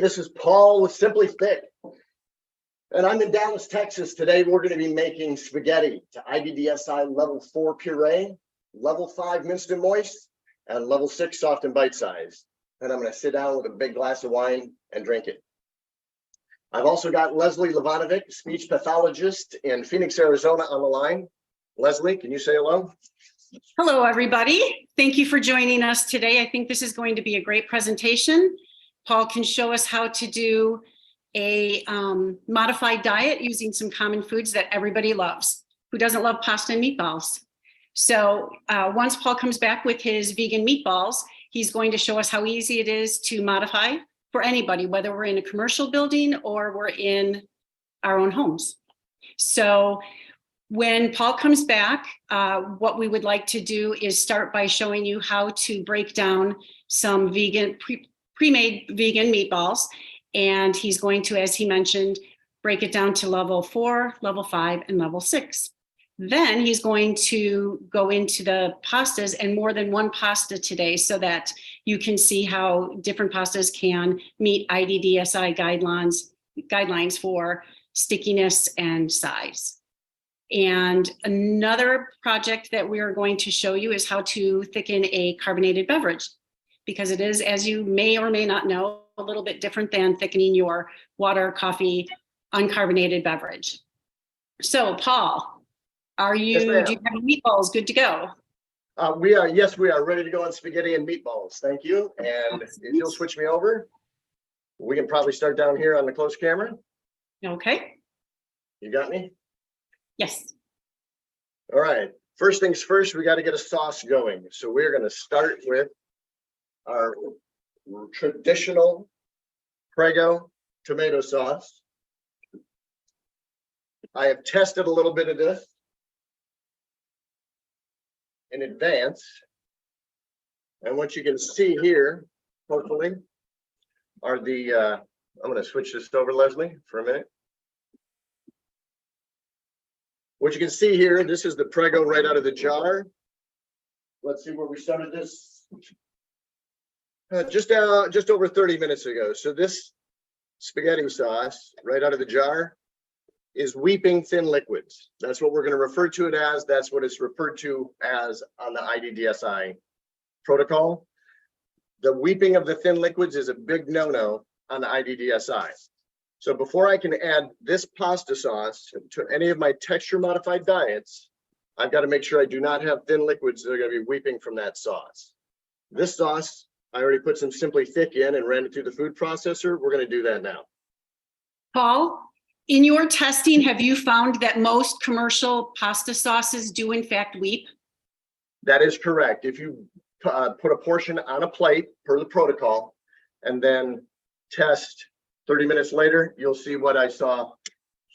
this is Paul with SimplyThick, and I'm in Dallas, Texas. Today we're going to be making spaghetti to IDDSI level 4 puree, level 5 minced and moist, and level 6 soft and bite size. And I'm going to sit down with a big glass of wine and drink it. I've also got Leslie Levanovic, speech pathologist in Phoenix, Arizona, on the line. Leslie, can you say hello? Hello, everybody. Thank you for joining us today. I think this is going to be a great presentation. Paul can show us how to do a modified diet using some common foods that everybody loves. Who doesn't love pasta and meatballs? So once Paul comes back with his vegan meatballs, he's going to show us how easy it is to modify for anybody, whether we're in a commercial building or we're in our own homes. So when Paul comes back, what we would like to do is start by showing you how to break down some vegan, pre-made vegan meatballs. And he's going to, as he mentioned, break it down to level 4, level 5, and level 6. Then he's going to go into the pastas and more than one pasta today so that you can see how different pastas can meet IDDSI guidelines for stickiness and size. And another project that we are going to show you is how to thicken a carbonated beverage, because it is, as you may or may not know, a little bit different than thickening your water, coffee, uncarbonated beverage. So Paul, do you have meatballs good to go? Yes, we are ready to go on spaghetti and meatballs. Thank you. And if you'll switch me over, we can probably start down here on the close camera. Okay. You got me? Yes. All right. First things first, we got to get a sauce going. So we're going to start with our traditional Prego tomato sauce. I have tested a little bit of this in advance. And what you can see here, hopefully, are the, I'm going to switch this over, Leslie, for a minute. What you can see here, this is the Prego right out of the jar. Let's see where we started this. Just over 30 minutes ago. So this spaghetti sauce right out of the jar is weeping thin liquids. That's what we're going to refer to it as. That's what it's referred to as on the IDDSI protocol. The weeping of the thin liquids is a big no-no on the IDDSI. So before I can add this pasta sauce to any of my texture modified diets, I've got to make sure I do not have thin liquids that are going to be weeping from that sauce. This sauce, I already put some SimplyThick in and ran it through the food processor. We're going to do that now. Paul, in your testing, have you found that most commercial pasta sauces do in fact weep? That is correct. If you put a portion on a plate per the protocol and then test 30 minutes later, you'll see what I saw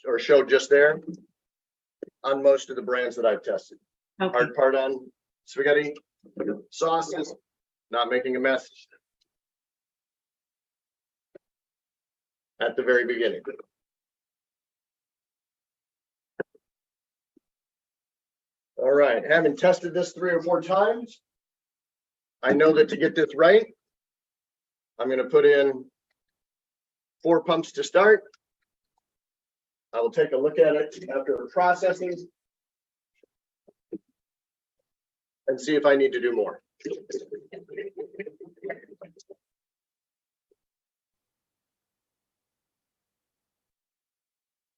or showed just there on most of the brands that I've tested. Okay. Hard part on spaghetti sauces, not making a mess at the very beginning. All right, having tested this 3 or 4 times, I know that to get this right, I'm going to put in 4 pumps to start. I will take a look at it after processing and see if I need to do more.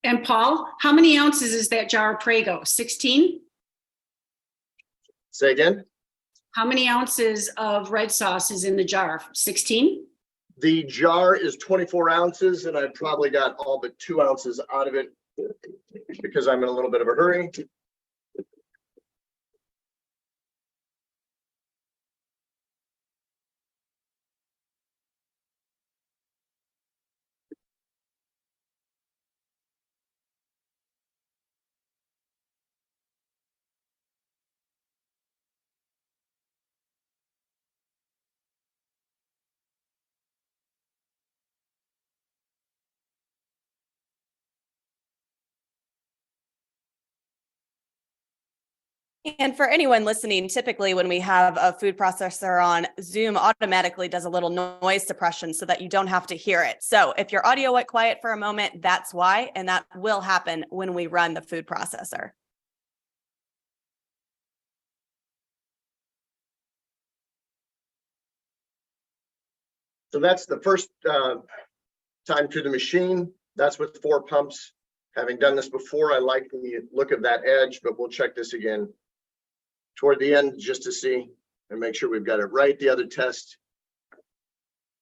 And Paul, how many ounces is that jar of Prego? 16? Say again? How many ounces of red sauce is in the jar? 16? The jar is 24 ounces, and I probably got all but 2 ounces out of it because I'm in a little bit of a hurry. And for anyone listening, typically when we have a food processor on, Zoom automatically does a little noise suppression so that you don't have to hear it. So if your audio went quiet for a moment, that's why, and that will happen when we run the food processor. So that's the first time through the machine. That's with 4 pumps. Having done this before, I like the look of that edge, but we'll check this again toward the end just to see and make sure we've got it right. The other test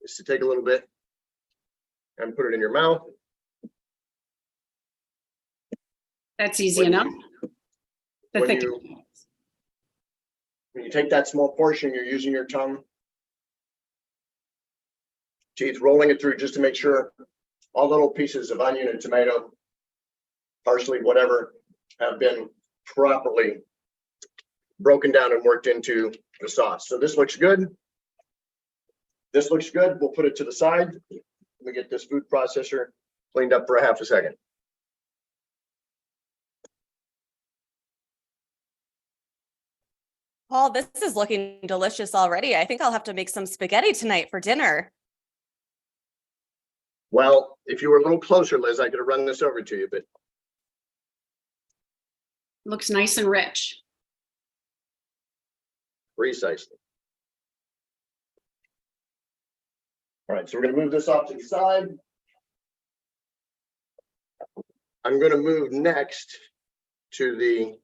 is to take a little bit and put it in your mouth. That's easy enough. The When thick. you take that small portion, you're using your tongue, teeth, rolling it through just to make sure all little pieces of onion and tomato, parsley, whatever, have been properly broken down and worked into the sauce. So this looks good. This looks good. We'll put it to the side. Let me get this food processor cleaned up for a half a second. Paul, this is looking delicious already. I think I'll have to make some spaghetti tonight for dinner. Well, if you were a little closer, Liz, I could have run this over to you, but Looks nice and rich. precisely. All right, so we're going to move this off to the side. I'm going to move next to the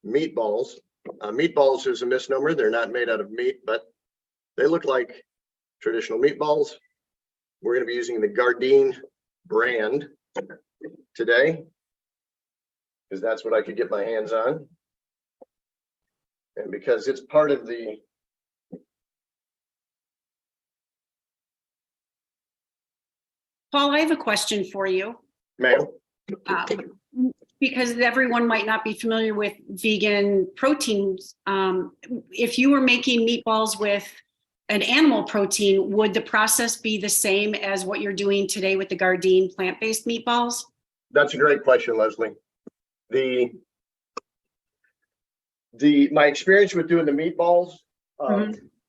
meatballs. Meatballs is a misnomer. They're not made out of meat, but they look like traditional meatballs. We're going to be using the Gardein brand today, because that's what I could get my hands on. And because it's part of the Paul, I have a question for you. ma'am. Because everyone might not be familiar with vegan proteins. If you were making meatballs with an animal protein, would the process be the same as what you're doing today with the Gardein plant-based meatballs? That's a great question, Leslie. My experience with doing the meatballs,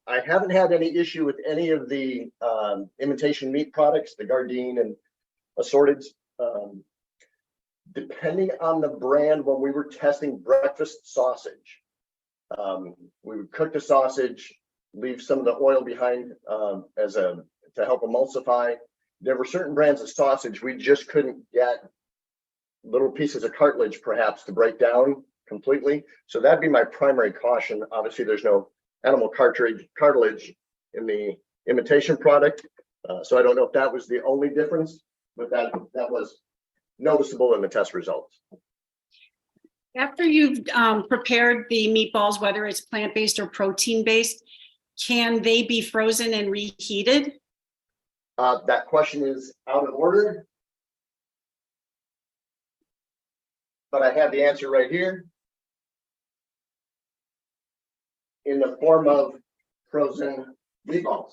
I haven't had any issue with any of the imitation meat products, the Gardein and assorted. Depending on the brand, when we were testing breakfast sausage, we would cook the sausage, leave some of the oil behind to help emulsify. There were certain brands of sausage we just couldn't get little pieces of cartilage perhaps to break down completely. So that'd be my primary caution. Obviously, there's no animal cartilage in the imitation product. So I don't know if that was the only difference, but that was noticeable in the test results. After you've prepared the meatballs, whether it's plant-based or protein-based, can they be frozen and reheated? That question is out of order, but I have the answer right here in the form of frozen meatballs.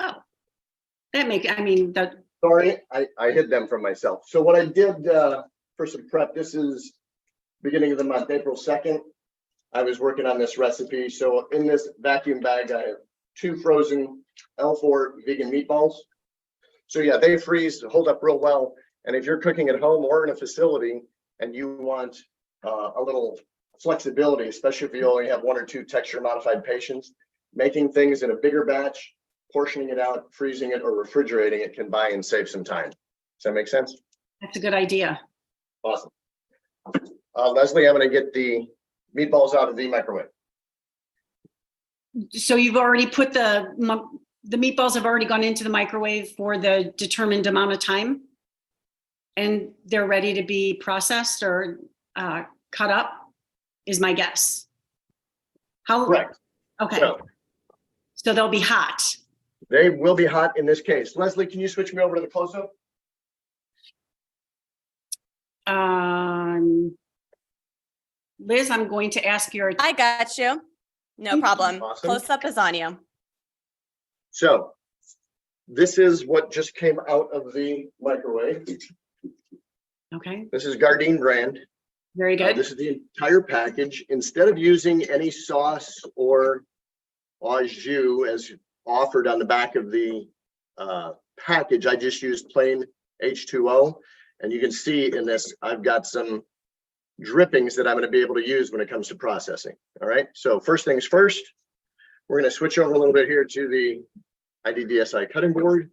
Oh, that makes, I mean, that. Sorry, I hid them from myself. So what I did for some prep, this is beginning of the month, April 2nd. I was working on this recipe. So in this vacuum bag, I have 2 frozen L4 vegan meatballs. So yeah, they freeze, hold up real well. And if you're cooking at home or in a facility and you want a little flexibility, especially if you only have 1 or 2 texture modified patients, making things in a bigger batch, portioning it out, freezing it, or refrigerating it can buy and save some time. Does that make sense? That's a good idea. Awesome. Leslie, I'm going to get the meatballs out of the microwave. So you've already put the meatballs have already gone into the microwave for the determined amount of time, and they're ready to be processed or cut up, is my guess. How? Correct. Okay. So they'll be hot. They will be hot in this case. Leslie, can you switch me over to the close-up? Liz, I'm going to ask your. I got you. No problem. Awesome. Close up is on you. So this is what just came out of the microwave. Okay, This is Gardein brand. very good. This is the entire package. Instead of using any sauce or au jus as offered on the back of the package, I just used plain H2O. And you can see in this, I've got some drippings that I'm going to be able to use when it comes to processing. All right. So first things first, we're going to switch over a little bit here to the IDDSI cutting board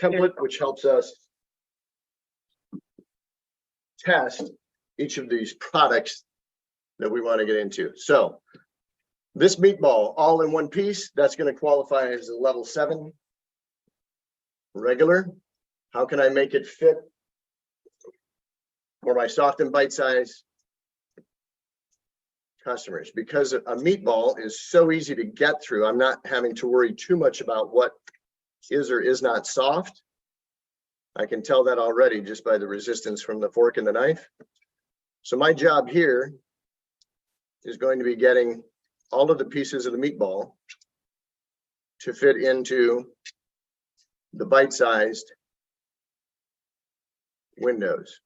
template, which helps us test each of these products that we want to get into. So this meatball all in one piece, that's going to qualify as a level 7 regular. How can I make it fit for my soft and bite size customers? Because a meatball is so easy to get through, I'm not having to worry too much about what is or is not soft. I can tell that already just by the resistance from the fork and the knife. So my job here is going to be getting all of the pieces of the meatball to fit into the bite-sized windows.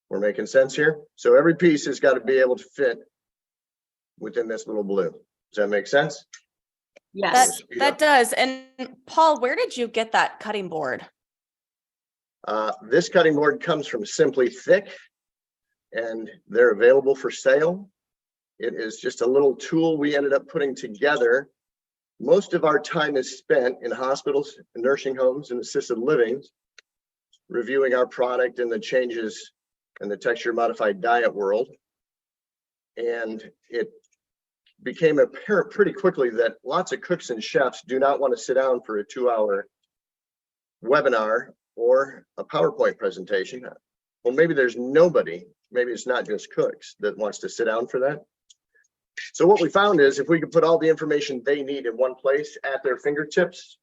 We're making sense here? So every piece has got to be able to fit within this little blue. Does that make sense? Yes. That does. And Paul, where did you get that cutting board? This cutting board comes from SimplyThick, and they're available for sale. It is just a little tool we ended up putting together. Most of our time is spent in hospitals, nursing homes, and assisted livings, reviewing our product and the changes in the texture modified diet world. And it became apparent pretty quickly that lots of cooks and chefs do not want to sit down for a 2-hour webinar or a PowerPoint presentation. Well, maybe there's nobody, maybe it's not just cooks, that wants to sit down for that. So what we found is if we could put all the information they need in one place at their fingertips,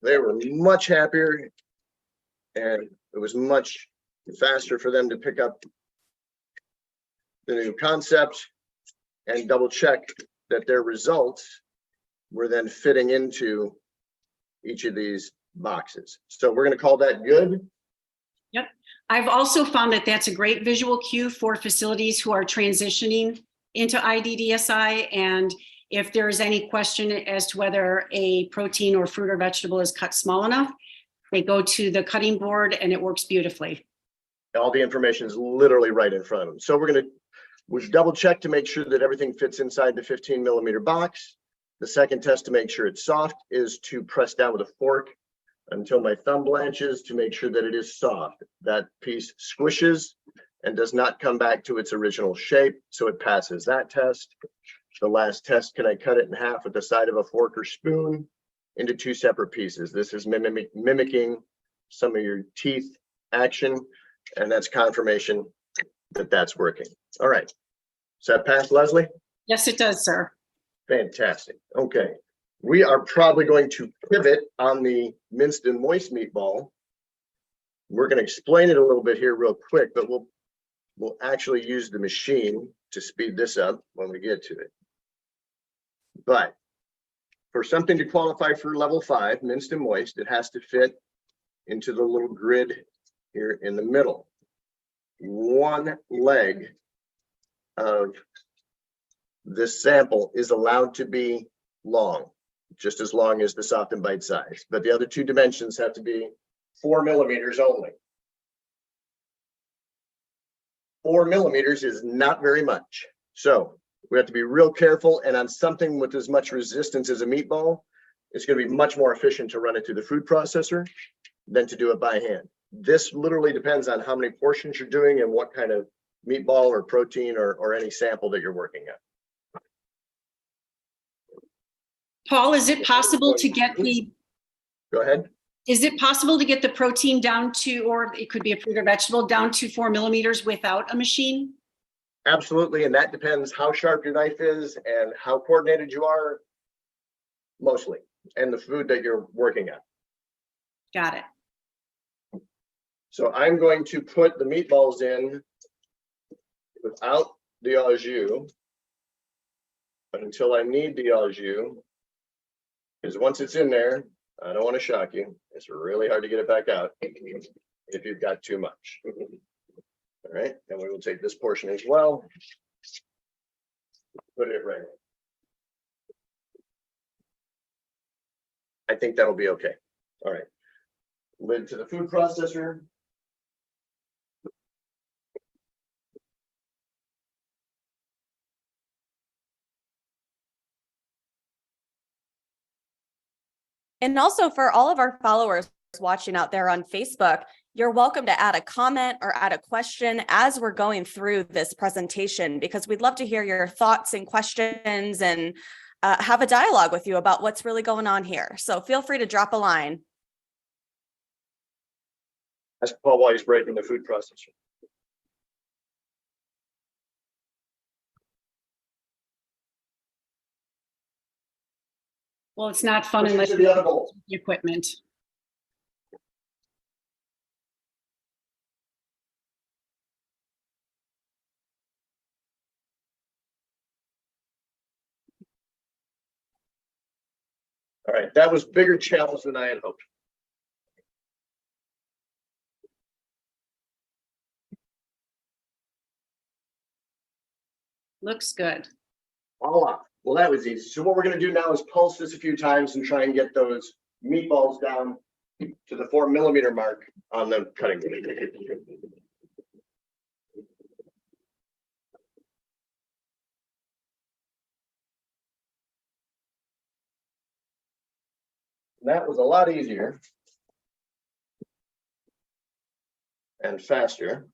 they were much happier, and it was much faster for them to pick up the new concept and double check that their results were then fitting into each of these boxes. So we're going to call that good. Yep. I've also found that that's a great visual cue for facilities who are transitioning into IDDSI. And if there's any question as to whether a protein or fruit or vegetable is cut small enough, they go to the cutting board and it works beautifully. All the information is literally right in front of them. So we've double checked to make sure that everything fits inside the 15mm box. The second test to make sure it's soft is to press down with a fork until my thumb blanches to make sure that it is soft. That piece squishes and does not come back to its original shape, so it passes that test. The last test, can I cut it in half with the side of a fork or spoon into 2 separate pieces? This is mimicking some of your teeth action, and that's confirmation that that's working. All right. Does that pass, Leslie? Yes, it does, sir. Fantastic. Okay. We are probably going to pivot on the minced and moist meatball. We're going to explain it a little bit here real quick, but we'll actually use the machine to speed this up when we get to it. But for something to qualify for level 5, minced and moist, it has to fit into the little grid here in the middle. One leg of this sample is allowed to be long, just as long as the soft and bite size, but the other 2 dimensions have to be 4mm only. 4mm is not very much. So we have to be real careful, and on something with as much resistance as a meatball, it's going to be much more efficient to run it through the food processor than to do it by hand. This literally depends on how many portions you're doing and what kind of meatball or protein or any sample that you're working at. Paul, is it possible to get the Go ahead. Is it possible to get the protein down to, or it could be a fruit or vegetable, down to 4mm without a machine? Absolutely, and that depends how sharp your knife is and how coordinated you are, mostly, and the food that you're working on. Got it. So I'm going to put the meatballs in without the au jus, but until I need the au jus, because once it's in there, I don't want to shock you. It's really hard to get it back out if you've got too much. All right, and we will take this portion as well. Put it right in. I think that'll be okay. All right. Lid to the food processor. And also for all of our followers watching out there on Facebook, you're welcome to add a comment or add a question as we're going through this presentation, because we'd love to hear your thoughts and questions and have a dialogue with you about what's really going on here. So feel free to drop a line. Ask Paul why he's breaking the food processor. Well, it's not fun Push it unless to you the other have bowl. the equipment. All right, that was bigger challenge than I had hoped. Looks good. Voila. Well, that was easy. So what we're going to do now is pulse this a few times and try and get those meatballs down to the 4 millimeter mark on the cutting board. That was a lot easier and faster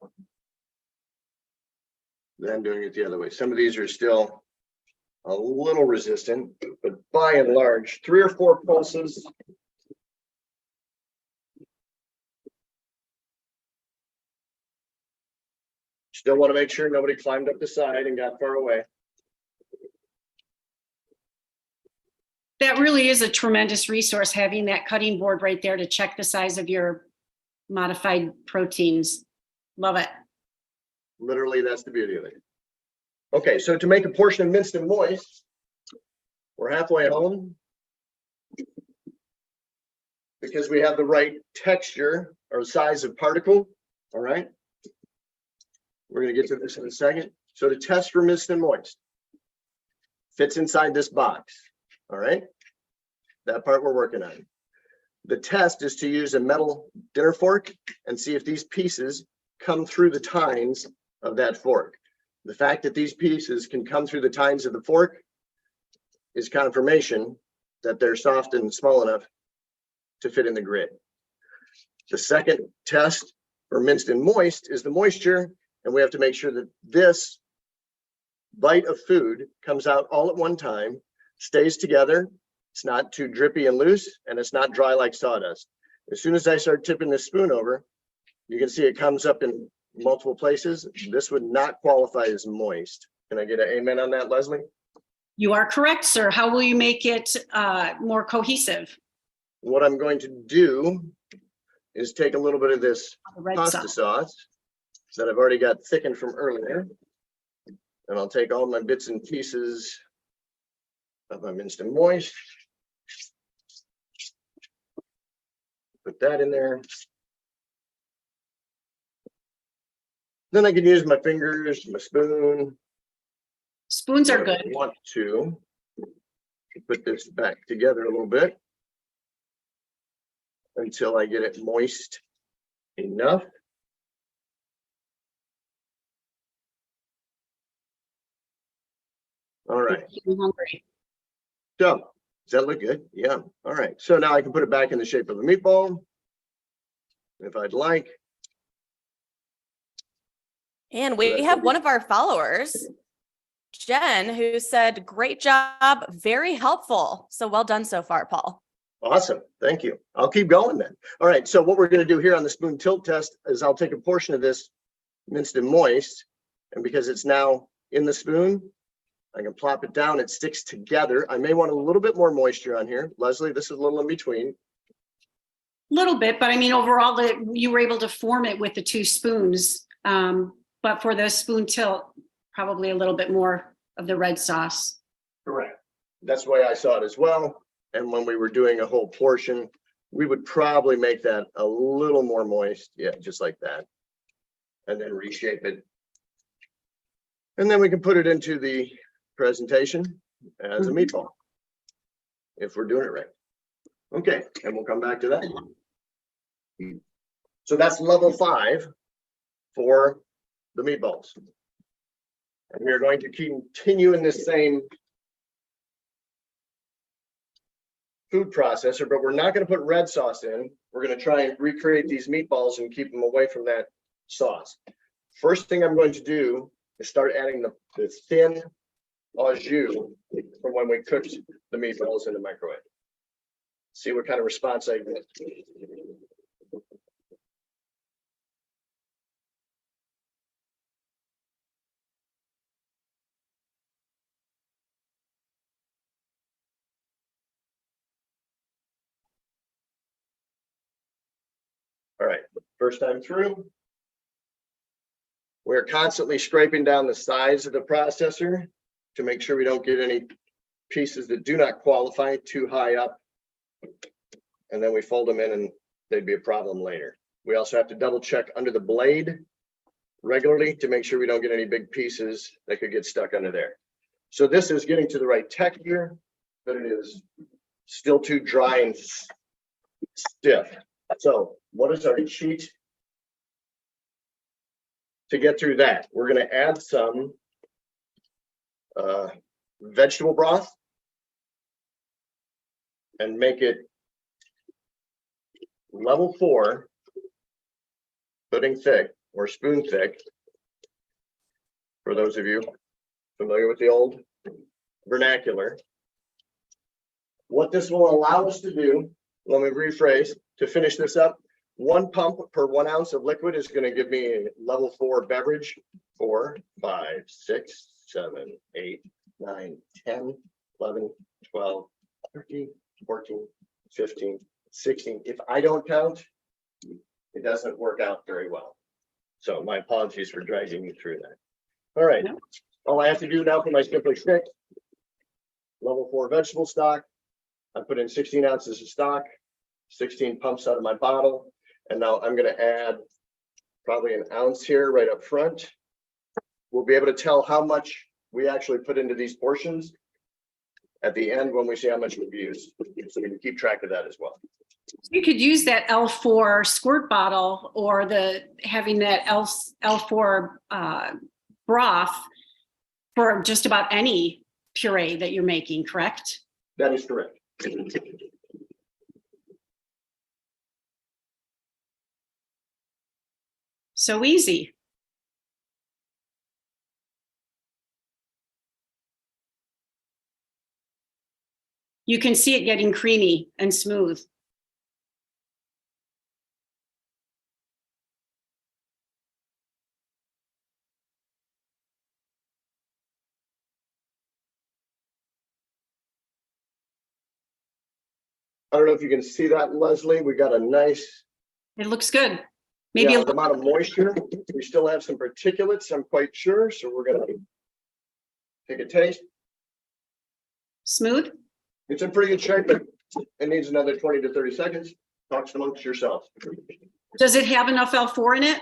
than doing it the other way. Some of these are still a little resistant, but by and large, 3 or 4 pulses. Still want to make sure nobody climbed up the side and got far away. That really is a tremendous resource, having that cutting board right there to check the size of your modified proteins. Love it. Literally, that's the beauty of it. Okay, so to make a portion of minced and moist, we're halfway home. Because we have the right texture or size of particle, all right? We're gonna get to this in a second. So to test for minced and moist, fits inside this box, all right? That part we're working on. The test is to use a metal dinner fork and see if these pieces come through the tines of that fork. The fact that these pieces can come through the tines of the fork is confirmation that they're soft and small enough to fit in the grid. The second test for minced and moist is the moisture, and we have to make sure that this bite of food comes out all at one time, stays together, it's not too drippy and loose, and it's not dry like sawdust. As soon as I start tipping this spoon over, you can see it comes up in multiple places. This would not qualify as moist. Can I get an amen on that, Leslie? You are correct, sir. How will you make it more cohesive? What I'm going to do is take a little bit of this The red pasta sauce that I've already got thickened from earlier, and I'll take all my bits and pieces of my minced and moist, put that in there. Then I can use my fingers, my spoon. Spoons are whatever good. I want to put this back together a little bit until I get it moist enough. All right. I'm hungry. So, does that look good? Yeah. All right. So now I can put it back in the shape of a meatball if I'd like. And we have one of our followers, Jen, who said, great job, very helpful. So well done so far, Paul. Awesome. Thank you. I'll keep going then. All right. So what we're going to do here on the spoon tilt test is I'll take a portion of this minced and moist, and because it's now in the spoon, I can plop it down. It sticks together. I may want a little bit more moisture on here. Leslie, this is a little in between. Little bit, but I mean, overall, you were able to form it with the 2 spoons. But for the spoon tilt, probably a little bit more of the red sauce. Correct. That's the way I saw it as well. And when we were doing a whole portion, we would probably make that a little more moist. Yeah, just like that. And then reshape it. And then we can put it into the presentation as a meatball, if we're doing it right. Okay, and we'll come back to that. So that's level 5 for the meatballs. And we're going to continue in this same food processor, but we're not going to put red sauce in. We're going to try and recreate these meatballs and keep them away from that sauce. First thing I'm going to do is start adding the thin au jus from when we cooked the meatballs in the microwave. See what kind of response I get. All right, first time through. We're constantly scraping down the sides of the processor to make sure we don't get any pieces that do not qualify too high up. And then we fold them in and they'd be a problem later. We also have to double check under the blade regularly to make sure we don't get any big pieces that could get stuck under there. So this is getting to the right texture, but it is still too dry and stiff. So what is our cheat to get through that? We're going to add some vegetable broth and make it level 4 pudding thick or spoon thick. For those of you familiar with the old vernacular, what this will allow us to do, let me rephrase, to finish this up, 1 pump per 1 ounce of liquid is going to give me a level 4 beverage. 4, 5, 6, 7, 8, 9, 10, 11, 12, 13, 14, 15, 16. If I don't count, it doesn't work out very well. So my apologies for dragging you through that. All right. No. All I have to do now for my SimplyThick level 4 vegetable stock, I put in 16 ounces of stock, 16 pumps out of my bottle. And now I'm going to add probably an ounce here right up front. We'll be able to tell how much we actually put into these portions at the end when we see how much we've used. So we can keep track of that as well. You could use that L4 squirt bottle or having that L4 broth for just about any puree that you're making, correct? That is correct. So easy. You can see it getting creamy and smooth. I don't know if you can see that, Leslie. We got a nice. It looks good. Maybe a amount of moisture. We still have some particulates, I'm quite sure. So we're going to take a taste. Smooth. It's in pretty good shape, but it needs another 20 to 30 seconds. Talk amongst yourselves. Does it have enough L4 in it?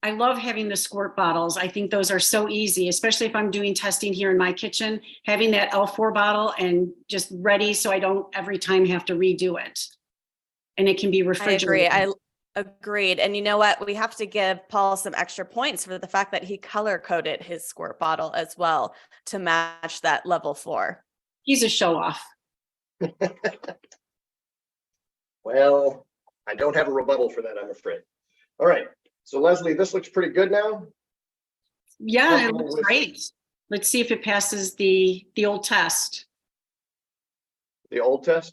I love having the squirt bottles. I think those are so easy, especially if I'm doing testing here in my kitchen, having that L4 bottle and just ready so I don't every time have to redo it. And it can be refrigerated. I agreed. And you know what? We have to give Paul some extra points for the fact that he color coded his squirt bottle as well to match that level 4. He's a show off. Well, I don't have a rebuttal for that, I'm afraid. All right. So Leslie, this looks pretty good now. Yeah, it looks great. Let's see if it passes the old test. The old test?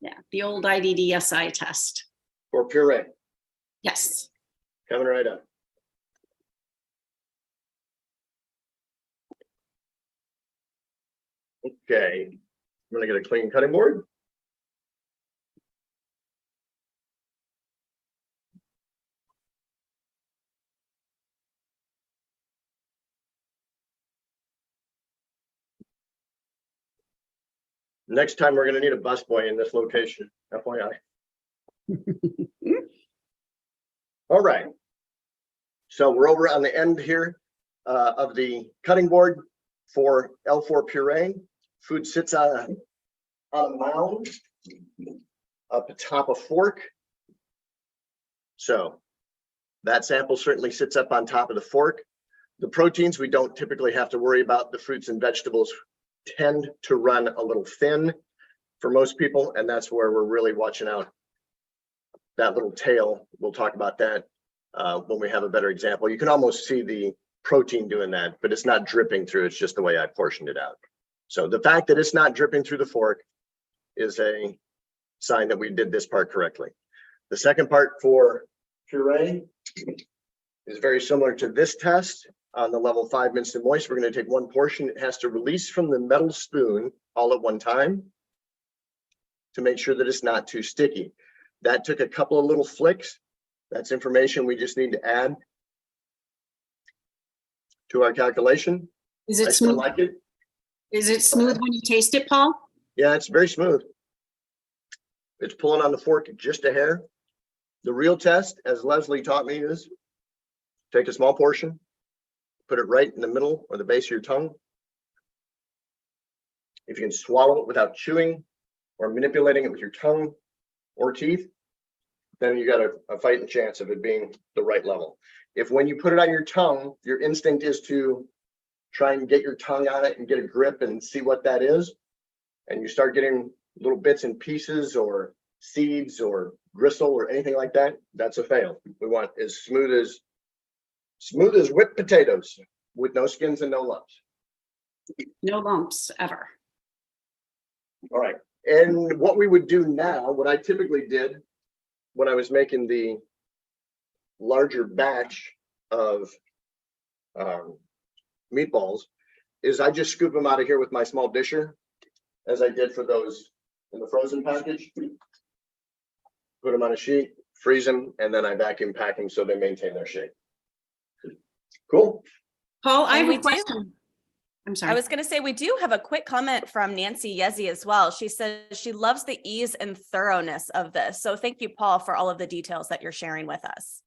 Yeah, the old IDDSI test. For puree? Yes. Coming right up. Okay, I'm gonna get a clean cutting board. Next time, we're gonna need a busboy in this location, FYI. All right. So we're over on the end here of the cutting board for L4 puree. Food sits on a mound up atop a fork. So that sample certainly sits up on top of the fork. The proteins we don't typically have to worry about. The fruits and vegetables tend to run a little thin for most people, and that's where we're really watching out. That little tail, we'll talk about that when we have a better example. You can almost see the protein doing that, but it's not dripping through. It's just the way I portioned it out. So the fact that it's not dripping through the fork is a sign that we did this part correctly. The second part for puree is very similar to this test on the level 5 minced and moist. We're going to take one portion. It has to release from the metal spoon all at one time to make sure that it's not too sticky. That took a couple of little flicks. That's information we just need to add to our calculation. Is I it still smooth? like it. Is it smooth when you taste it, Paul? Yeah, it's very smooth. It's pulling on the fork just a hair. The real test, as Leslie taught me, is take a small portion, put it right in the middle or the base of your tongue. If you can swallow it without chewing or manipulating it with your tongue or teeth, then you got a fighting chance of it being the right level. If when you put it on your tongue, your instinct is to try and get your tongue on it and get a grip and see what that is, and you start getting little bits and pieces or seeds or gristle or anything like that, that's a fail. We want as smooth as whipped potatoes with no skins and no lumps. No lumps ever. All right. And what we would do now, what I typically did when I was making the larger batch of meatballs, is I just scoop them out of here with my small disher, as I did for those in the frozen package. Put them on a sheet, freeze them, and then I vacuum pack them so they maintain their shape. Cool. Paul, I And have we a do- question. I'm sorry. I was going to say, we do have a quick comment from Nancy Yezi as well. She says she loves the ease and thoroughness of this. So thank you, Paul, for all of the details that you're sharing with us.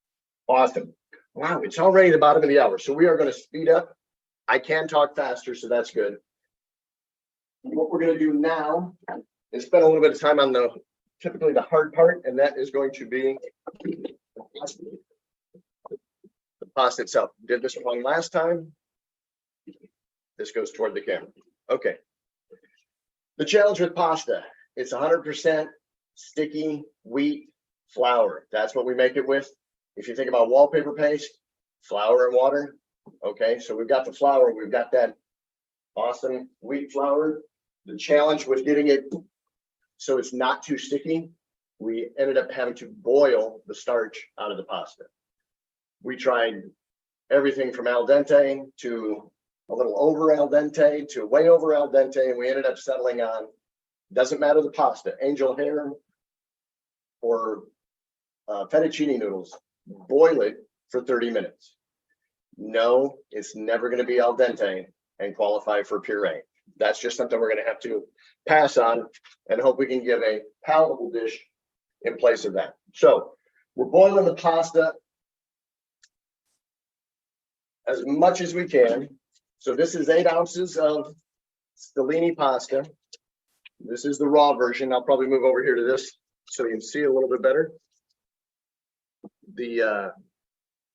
Awesome. Wow, it's already the bottom of the hour, so we are going to speed up. I can talk faster, so that's good. What we're going to do now is spend a little bit of time on typically the hard part, and that is going to be the pasta itself. Did this one last time. This goes toward the camera. Okay. The challenge with pasta, it's 100% sticky wheat flour. That's what we make it with. If you think about wallpaper paste, flour and water. Okay, so we've got the flour, we've got that awesome wheat flour. The challenge with getting it so it's not too sticky, we ended up having to boil the starch out of the pasta. We tried everything from al dente to a little over al dente to way over al dente, and we ended up settling on, doesn't matter the pasta, angel hair or fettuccine noodles, boil it for 30 minutes. No, it's never going to be al dente and qualify for puree. That's just something we're going to have to pass on and hope we can give a palatable dish in place of that. So we're boiling the pasta as much as we can. So this is 8 ounces of stellini pasta. This is the raw version. I'll probably move over here to this so you can see a little bit better.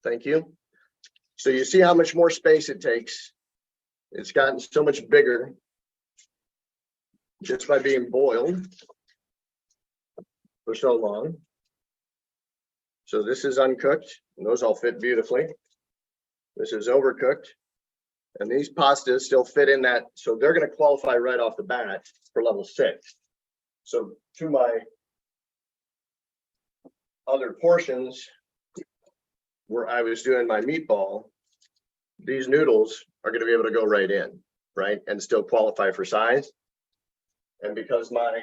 Thank you. So you see how much more space it takes. It's gotten so much bigger just by being boiled for so long. So this is uncooked, and those all fit beautifully. This is overcooked, and these pastas still fit in that, so they're going to qualify right off the bat for level 6. So to my other portions where I was doing my meatball, these noodles are going to be able to go right in, right, and still qualify for size. And because my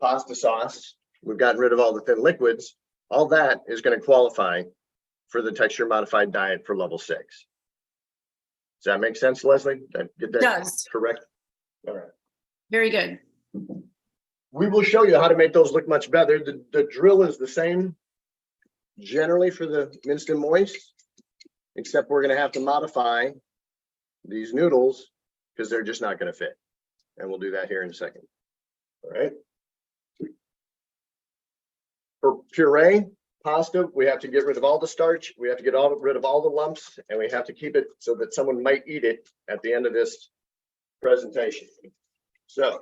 pasta sauce, we've gotten rid of all the thin liquids, all that is going to qualify for the texture modified diet for level 6. Does that make sense, Leslie? Did I get that Does. correct? All right. Very good. We will show you how to make those look much better. The drill is the same generally for the minced and moist, except we're going to have to modify these noodles because they're just not going to fit. And we'll do that here in a second. All right. For puree pasta, we have to get rid of all the starch. We have to get rid of all the lumps, and we have to keep it so that someone might eat it at the end of this presentation. So,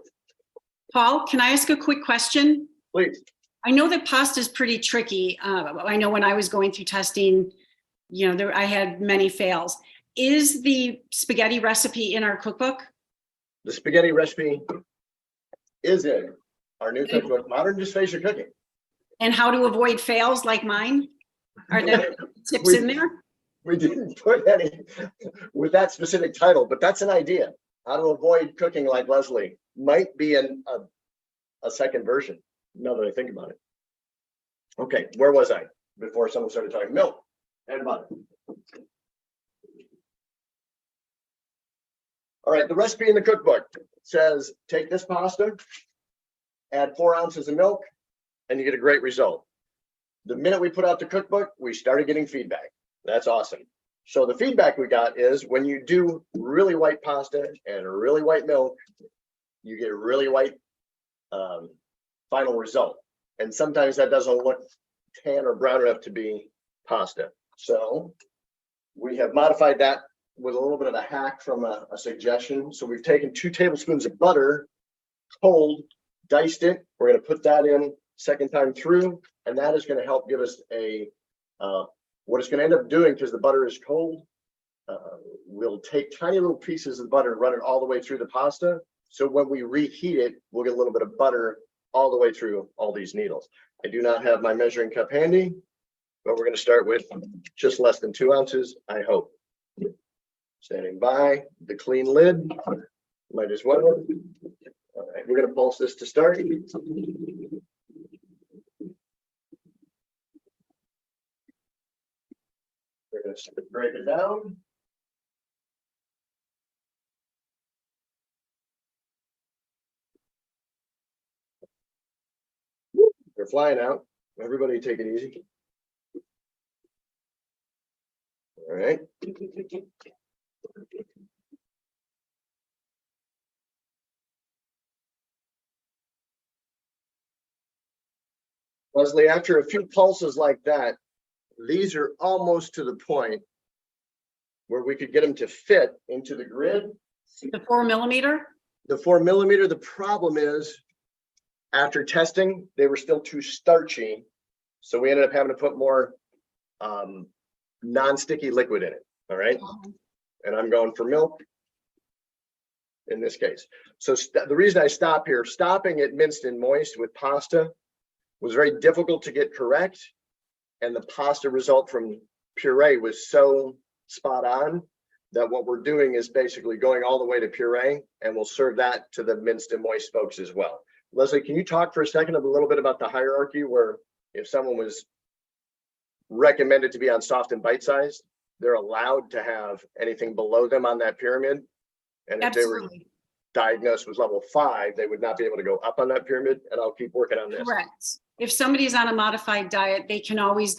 Paul, can I ask a quick question? please. I know that pasta is pretty tricky. I know when I was going through testing, I had many fails. Is the spaghetti recipe in our cookbook? The spaghetti recipe is in our new cookbook, Modern Dysphagia Cooking. And how to avoid fails like mine? Are there tips in there? We didn't put any with that specific title, but that's an idea. How to avoid cooking like Leslie might be a second version, now that I think about it. Okay, where was I before someone started talking? Milk and butter. All right, the recipe in the cookbook says take this pasta, add 4 ounces of milk, and you get a great result. The minute we put out the cookbook, we started getting feedback. That's awesome. So the feedback we got is when you do really white pasta and really white milk, you get a really white final result. And sometimes that doesn't look tan or brown enough to be pasta. So we have modified that with a little bit of a hack from a suggestion. So we've taken 2 tablespoons of butter, cold, diced it. We're going to put that in second time through, and that is going to help give us a what it's going to end up doing, because the butter is cold, we'll take tiny little pieces of butter and run it all the way through the pasta. So when we reheat it, we'll get a little bit of butter all the way through all these needles. I do not have my measuring cup handy, but we're going to start with just less than 2 ounces, I hope. Standing by, the clean lid, might as well. All right, we're going to pulse this to start. We're going to break it down. They're flying out. Everybody take it easy. All right. Leslie, after a few pulses like that, these are almost to the point where we could get them to fit into the grid. The 4 millimeter? The 4 millimeter, the problem is after testing, they were still too starchy. So we ended up having to put more non-sticky liquid in it. All right. And I'm going for milk in this case. So the reason I stop here, stopping at minced and moist with pasta was very difficult to get correct. And the pasta result from puree was so spot on that what we're doing is basically going all the way to puree, and we'll serve that to the minced and moist folks as well. Leslie, can you talk for a second a little bit about the hierarchy, where if someone was recommended to be on soft and bite-sized, they're allowed to have anything below them on that pyramid? And if they were diagnosed with level 5, they would not be able to go up on that pyramid, and I'll keep working on this. Correct. If somebody's on a modified diet, they can always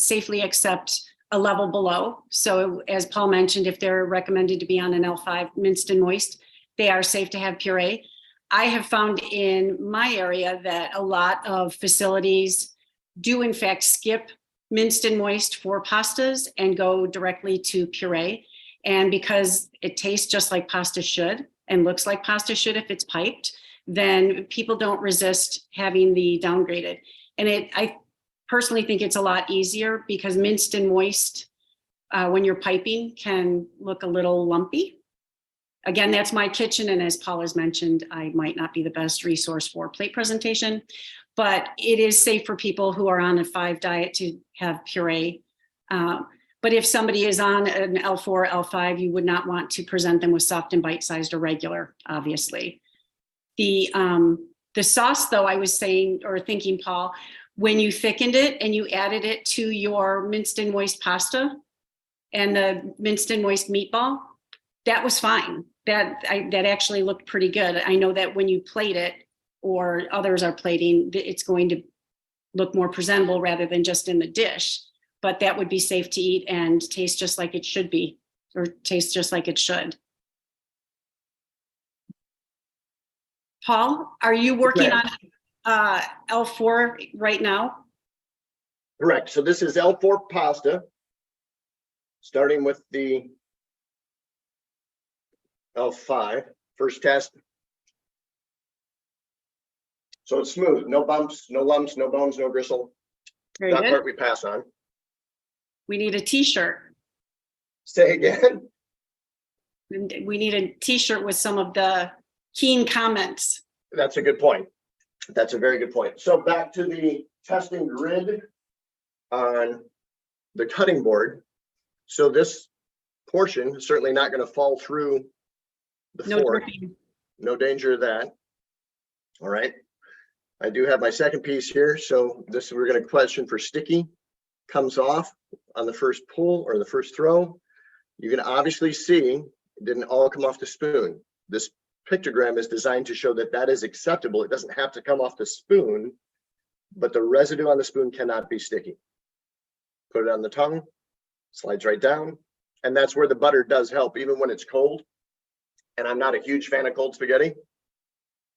safely accept a level below. So as Paul mentioned, if they're recommended to be on an L5 minced and moist, they are safe to have puree. I have found in my area that a lot of facilities do in fact skip minced and moist for pastas and go directly to puree. And because it tastes just like pasta should and looks like pasta should if it's piped, then people don't resist having the downgraded. And I personally think it's a lot easier because minced and moist, when you're piping, can look a little lumpy. Again, that's my kitchen. And as Paul has mentioned, I might not be the best resource for plate presentation, but it is safe for people who are on a 5 diet to have puree. But if somebody is on an L4, L5, you would not want to present them with soft and bite-sized or regular, obviously. The sauce, though, I was saying or thinking, Paul, when you thickened it and you added it to your minced and moist pasta and the minced and moist meatball, that was fine. that actually looked pretty good. I know that when you plate it or others are plating, it's going to look more presentable rather than just in the dish. But that would be safe to eat and taste just like it should be, or taste just like it should. Paul, are you working on L4 right now? Correct. So this is L4 pasta, starting with the L5, first test. So it's smooth, no bumps, no lumps, no bones, no gristle. Very That good. part we pass on. We need a t-shirt. Say again. We need a t-shirt with some of the keen comments. That's a good point. That's a very good point. So back to the testing grid on the cutting board. So this portion is certainly not going to fall through the No fork. dripping. No danger of that. All right. I do have my second piece here. So this we're going to question for sticky. Comes off on the first pull or the first throw. You can obviously see it didn't all come off the spoon. This pictogram is designed to show that that is acceptable. It doesn't have to come off the spoon, but the residue on the spoon cannot be sticky. Put it on the tongue, slides right down. And that's where the butter does help, even when it's cold. And I'm not a huge fan of cold spaghetti.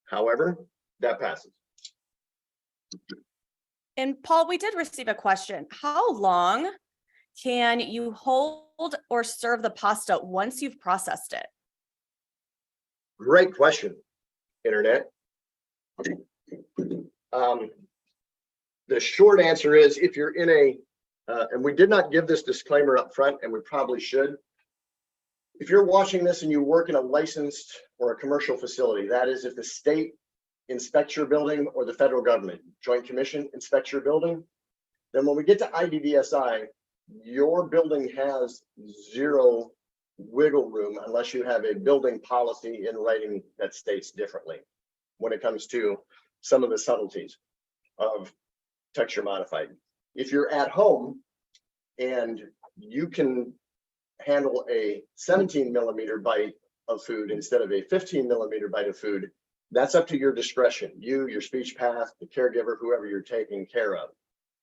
However, that passes. And Paul, we did receive a question. How long can you hold or serve the pasta once you've processed it? Great question, Internet. The short answer is if you're in a, and we did not give this disclaimer up front, and we probably should. If you're watching this and you work in a licensed or a commercial facility, that is if the state inspects your building or the federal government, Joint Commission inspects your building, then when we get to IDVSI, your building has zero wiggle room unless you have a building policy in writing that states differently when it comes to some of the subtleties of texture modified. If you're at home and you can handle a 17 millimeter bite of food instead of a 15 millimeter bite of food, that's up to your discretion. You, your speech path, the caregiver, whoever you're taking care of.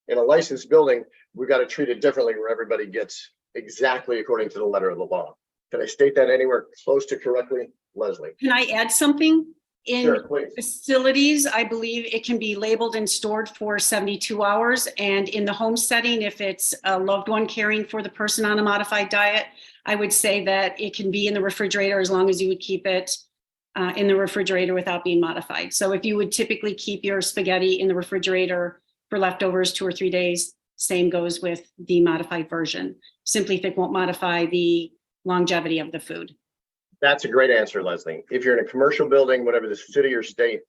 In a licensed building, we've got to treat it differently where everybody gets exactly according to the letter of the law. Can I state that anywhere close to correctly, Leslie? Can I add something? In Sure, please. facilities, I believe it can be labeled and stored for 72 hours. And in the home setting, if it's a loved one caring for the person on a modified diet, I would say that it can be in the refrigerator as long as you would keep it in the refrigerator without being modified. So if you would typically keep your spaghetti in the refrigerator for leftovers 2 or 3 days, same goes with the modified version. SimplyThick won't modify the longevity of the food. That's a great answer, Leslie. If you're in a commercial building, whatever the city or state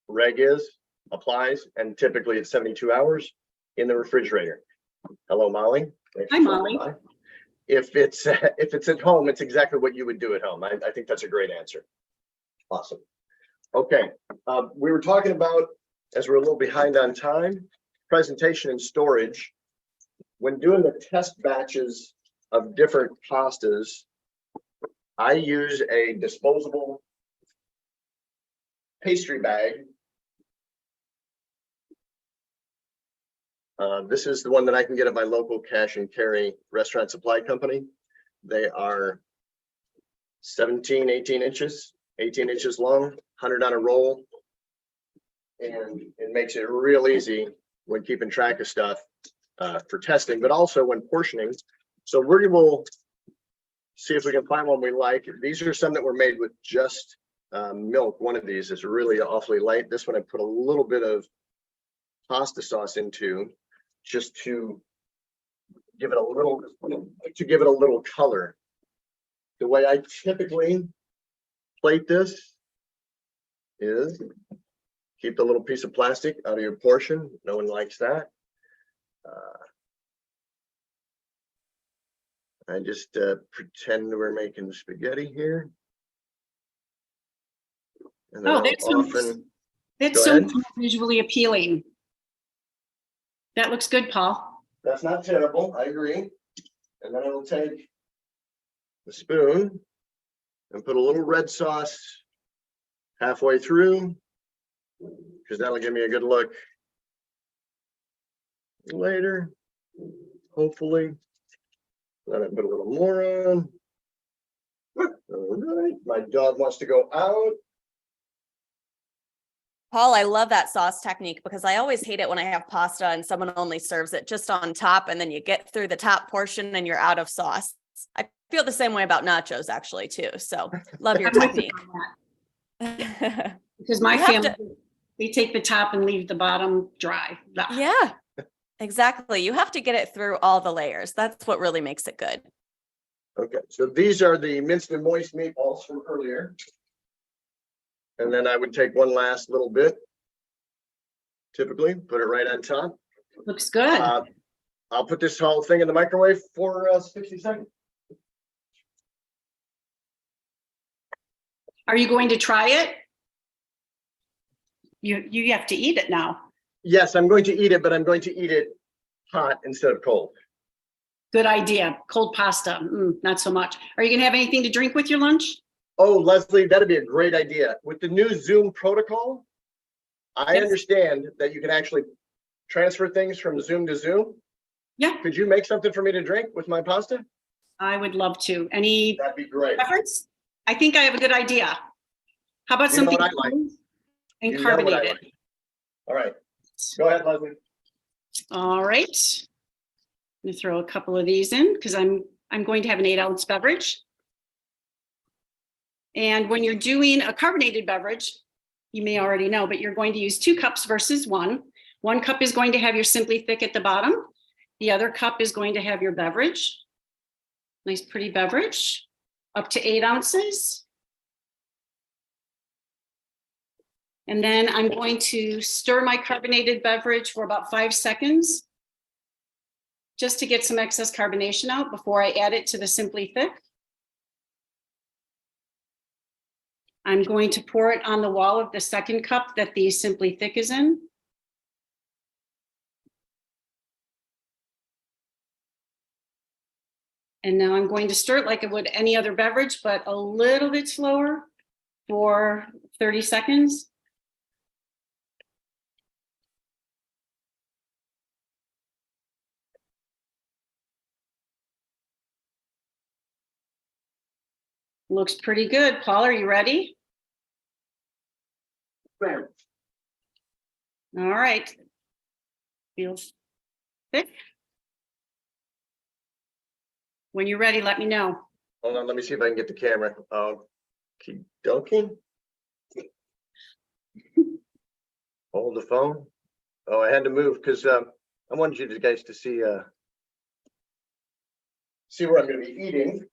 reg is, applies, and typically it's 72 hours in the refrigerator. Hello, Molly. Hi, Molly. If it's at home, it's exactly what you would do at home. I think that's a great answer. Awesome. Okay, we were talking about, as we're a little behind on time, presentation and storage. When doing the test batches of different pastas, I use a disposable pastry bag. This is the one that I can get at my local cash and carry restaurant supply company. They are 17, 18 inches long, 100 on a roll. And it makes it real easy when keeping track of stuff for testing, but also when portioning. So we will see if we can find one we like. These are some that were made with just milk. One of these is really awfully light. This one I put a little bit of pasta sauce into just to give it a little color. The way I typically plate this is keep the little piece of plastic out of your portion. No one likes that. I just pretend we're making spaghetti here. And then that's so visually appealing. That looks good, Paul. That's not terrible, I agree. And then I will take the spoon and put a little red sauce halfway through, because that'll give me a good look later, hopefully. Let it put a little more on. All right, my dog wants to go out. Paul, I love that sauce technique because I always hate it when I have pasta and someone only serves it just on top and then you get through the top portion and you're out of sauce. I feel the same way about nachos actually too. So love your I'm with you technique. on that. Because my You have family, they take the top and leave the bottom dry. Blah. Yeah, exactly. You have to get it through all the layers. That's what really makes it good. Okay, so these are the minced and moist meatballs from earlier. And then I would take one last little bit, typically put it right on top. Looks good. I'll put this whole thing in the microwave for 60 seconds. Are you going to try it? You have to eat it now. Yes, I'm going to eat it, but I'm going to eat it hot instead of cold. Good idea. Cold pasta, not so much. Are you gonna have anything to drink with your lunch? Oh, Leslie, that'd be a great idea. With the new Zoom protocol, I Yes. understand that you can actually transfer things from Zoom to Zoom. Yeah, Could you make something for me to drink with my pasta? I would love to. Any That'd be great. preference? I think I have a good idea. How about You know something what I like. cold and You know what I carbonated? like. All right, go ahead, Leslie. All right. I'm gonna throw a couple of these in because I'm going to have an 8-ounce beverage. And when you're doing a carbonated beverage, you may already know, but you're going to use 2 cups versus 1. 1 cup is going to have your SimplyThick at the bottom. The other cup is going to have your beverage. Nice pretty beverage, up to 8 ounces. And then I'm going to stir my carbonated beverage for about 5 seconds, just to get some excess carbonation out before I add it to the SimplyThick. I'm going to pour it on the wall of the second cup that the SimplyThick is in. And now I'm going to stir it like I would any other beverage, but a little bit slower for 30 seconds. Looks pretty good. Paul, are you ready? Bam. All right. Feels thick. When you're ready, let me know. Hold on, let me see if I can get the camera. Okie dokie. Hold the phone. Oh, I had to move because I wanted you guys to see where I'm going to be eating.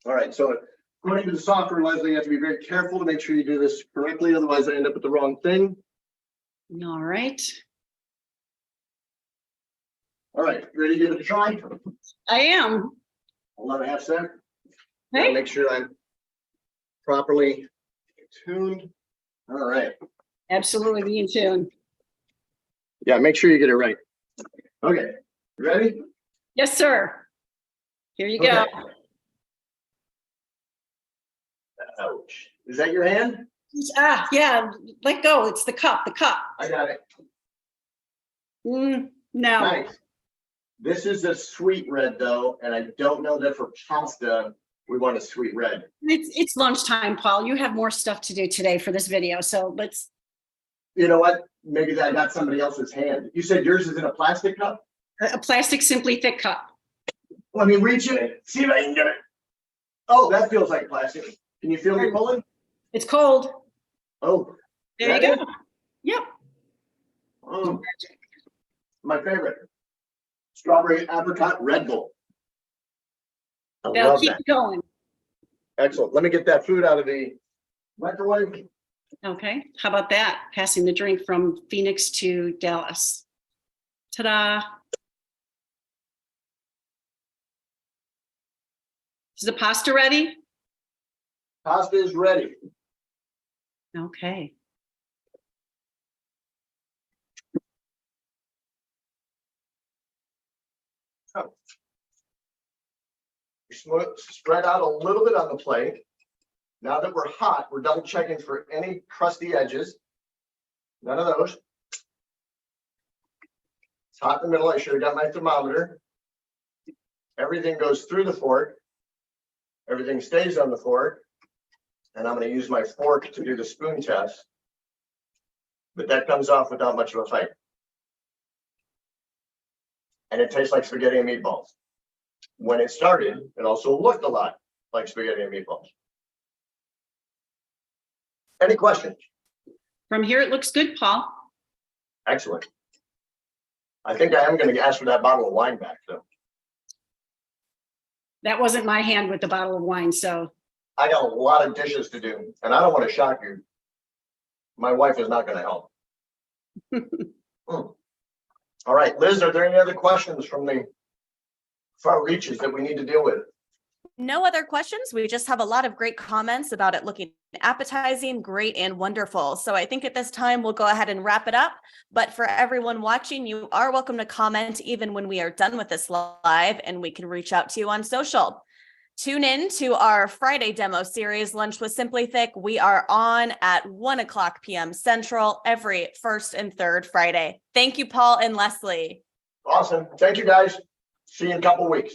All right, so according to the software, Leslie, you have to be very careful to make sure you do this correctly, otherwise I end up with the wrong thing. All right. All right, ready to give it a try? I am. Hold on a half sec. Okay. Make sure I'm properly tuned. All right. Absolutely be in tune. Yeah, make sure you get it right. Okay, ready? Yes, sir. Here you go. Okay. Ouch. Is that your hand? Ah, yeah, let go. It's the cup, I got it. No. Nice. This is a sweet red though, and I don't know that for pasta we want a sweet red. It's lunchtime, Paul. You have more stuff to do today for this video, so let's. You know what? Maybe I got somebody else's hand. You said yours is in a plastic cup? A plastic SimplyThick cup. Let me reach it, see if I can get it. Oh, that feels like plastic. Can you feel me pulling? It's cold. Oh. There you that go. it? Yep. Oh, my favorite. Strawberry apricot Red Bull. I That'll love keep that. it going. Excellent. Let me get that food out of the microwave. Okay. How about that? Passing the drink from Phoenix to Dallas. Ta-da. Is the pasta ready? Pasta is ready. Okay. You spread out a little bit on the plate. Now that we're hot, we're double checking for any crusty edges. None of those. It's hot in the middle. I should have got my thermometer. Everything goes through the fork. Everything stays on the fork. And I'm going to use my fork to do the spoon test. But that comes off without much of a fight. And it tastes like spaghetti and meatballs. When it started, it also looked a lot like spaghetti and meatballs. Any questions? From here, it looks good, Paul. Excellent. I think I am going to ask for that bottle of wine back, though. That wasn't my hand with the bottle of wine, so. I got a lot of dishes to do, and I don't want to shock you. My wife is not going to help. All right, Liz, are there any other questions from the far reaches that we need to deal with? No other questions. We just have a lot of great comments about it looking appetizing, great, and wonderful. So I think at this time we'll go ahead and wrap it up. But for everyone watching, you are welcome to comment even when we are done with this live, and we can reach out to you on social. Tune in to our Friday demo series, Lunch with SimplyThick. We are on at 1:00 p.m. Central every first and third Friday. Thank you, Paul and Leslie. Awesome. Thank you, guys. See you in a couple weeks.